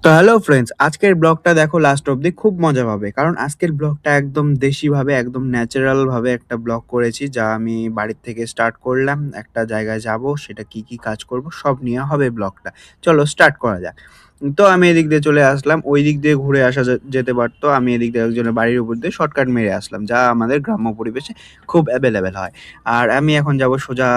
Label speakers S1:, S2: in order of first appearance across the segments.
S1: তো hello friends, আজকের ব্লগটা দেখো লাস্ট অব্দি খুব মজা পাবে। কারণ আজকের ব্লগটা একদম দেশিভাবে, একদম ন্যাচারাল ভাবে একটা ব্লগ করেছি, যা আমি বাড়ির থেকে স্টার্ট করলাম। একটা জায়গায় যাবো, সেটা কি কাজ করব সব নিয়ে হবে ব্লগটা। চলো স্টার্ট করা যাক। তো আমি এদিক দিয়ে চলে আসলাম। ওই দিক দিয়ে ঘুরে আসা যেতে পারতো। আমি এদিক দিয়ে একজনের বাড়ির উপর দিয়ে শর্টকাট মেরে আসলাম, যা আমাদের গ্রাম্য পরিবেশে খুব এভেলেবেল হয়। আর আমি এখন যাবো সোজা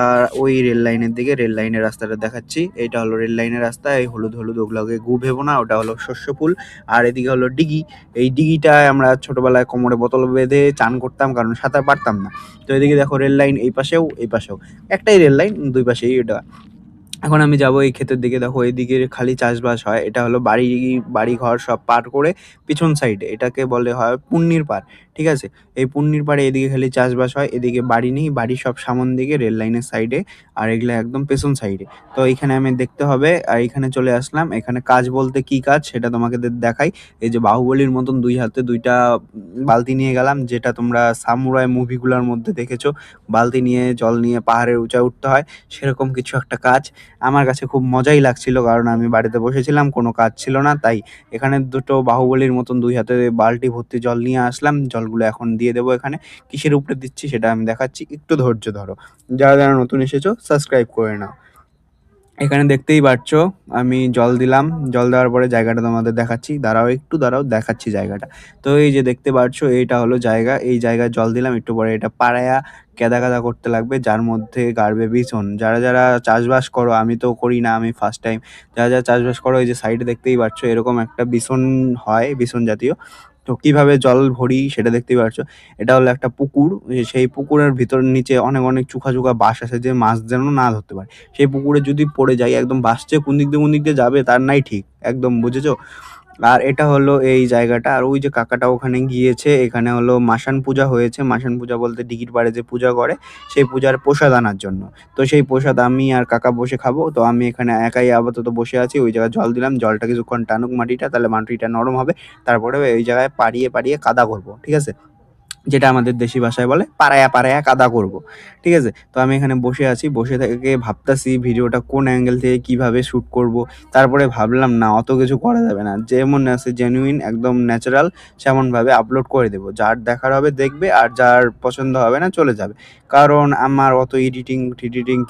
S1: ওই রেল লাইনের দিকে। রেল লাইনের রাস্তাটা দেখাচ্ছি। এইটা হলো রেল লাইনের রাস্তা। এই হলুদ, হলুদ ওগুলোকে গু ভেবো না। ওটা হলো শস্য ফুল। আর এদিকে হলো ডিগি। এই ডিগিটায় আমরা ছোটবেলায় কোমরে বোতল বেঁধে চান করতাম, কারণ সাঁতার পারতাম না। তো এদিকে দেখো রেল লাইন এই পাশেও, এই পাশেও। একটাই রেল লাইন, ২ পাশেই এটা। এখন আমি যাবো এই ক্ষেতের দিকে। দেখো এইদিকে খালি চাষবাস হয়। এটা হলো বাড়িঘর সব পার করে পিছন সাইডে। এটাকে বলে হয় পুন্নির পাড়। ঠিক আছে? এই পুন্নির পাড়ে এদিকে খালি চাষবাস হয়। এদিকে বাড়ি নেই। বাড়ি সব সামন দিকে রেল লাইনের সাইডে। আর এগুলা একদম পেছন সাইডে। তো এইখানে আমি দেখতে হবে। আর এইখানে চলে আসলাম। এখানে কাজ বলতে কি কাজ সেটা তোমাকে দেখাই। এই যে বাহুবলীর মতন ২ হাতে ২ টা বালতি নিয়ে গেলাম, যেটা তোমরা সামুরাই মুভিগুলোর মধ্যে দেখেছো। বালতি নিয়ে জল নিয়ে পাহাড়ের উঁচায় উঠতে হয়। সেরকম কিছু একটা কাজ। আমার কাছে খুব মজাই লাগছিল, কারণ আমি বাড়িতে বসেছিলাম, কোনো কাজ ছিল না। তাই এখানে দুটো বাহুবলীর মতন ২ হাতে বালতি ভর্তি জল নিয়ে আসলাম। জলগুলো এখন দিয়ে দেবো এখানে। কিসের উপরে দিচ্ছি সেটা আমি দেখাচ্ছি। একটু ধৈর্য ধরো। যারা নতুন এসেছো সাবস্ক্রাইব করে নাও। এখানে দেখতেই পাচ্ছো আমি জল দিলাম। জল দেওয়ার পরে জায়গাটা তোমাদের দেখাচ্ছি। দাঁড়াও, একটু দাঁড়াও, দেখাচ্ছি জায়গাটা। তো এই যে দেখতে পাচ্ছো এইটা হলো জায়গা। এই জায়গায় জল দিলাম। একটু পরে এটা পাড়ায়া কেদা করতে লাগবে, যার মধ্যে গাড়বে বিছন। যারা চাষবাস করো, আমি তো করি না, আমি ফার্স্ট টাইম। যারা চাষবাস করো, এই যে সাইডে দেখতেই পাচ্ছো এরকম একটা বিছন হয়, বিছন জাতীয়। তো কিভাবে জল ভরি সেটা দেখতেই পাচ্ছো। এটা হলো একটা পুকুর। সেই পুকুরের ভিতর নিচে অনেক চুকা বাঁশ আছে, যে মাছ যেন না ধরতে পারে। সেই পুকুরে যদি পড়ে যাই, একদম ভাসছে, কোন দিক দিয়ে যাবে তার নাই ঠিক। একদম বুঝেছো? আর এটা হলো এই জায়গাটা। আর ওই যে কাকাটা ওখানে গিয়েছে, এখানে হলো মাসান পূজা হয়েছে। মাসান পূজা বলতে দিঘির পাড়ে যে পূজা করে, সেই পূজার প্রসাদ আনার জন্য। তো সেই প্রসাদ আমি আর কাকা বসে খাবো। তো আমি এখানে একাই আপাতত বসে আছি। ওই জায়গায় জল দিলাম। জলটা কিছুক্ষণ টানুক মাটিটা, তাহলে মাটিটা নরম হবে। তারপরে এই জায়গায় পাড়িয়ে কাদা করবো। ঠিক আছে? যেটা আমাদের দেশি ভাষায় বলে পাড়ায়া কাদা করব। ঠিক আছে? তো আমি এখানে বসে আছি। বসে থেকে ভাবতাছি ভিডিওটা কোন অ্যাঙ্গেল থেকে কিভাবে শুট করব। তারপরে ভাবলাম না, অত কিছু করা যাবে না। যেমন আছে জেনুইন একদম ন্যাচারাল সেমনভাবে আপলোড করে দেব। যার দেখার হবে দেখবে, আর যার পছন্দ হবে না চলে যাবে। কারণ আমার অত এডিটিং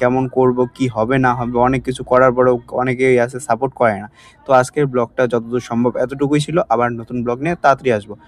S1: কেমন করব, কি হবে না হবে, অনেক কিছু করার পরেও অনেকেই আছে সাপোর্ট করে না। তো আজকের ব্লগটা যতদূর সম্ভব এতটুকুই ছিল। আবার নতুন ব্লগ নিয়ে তাড়াতাড়ি আসবো।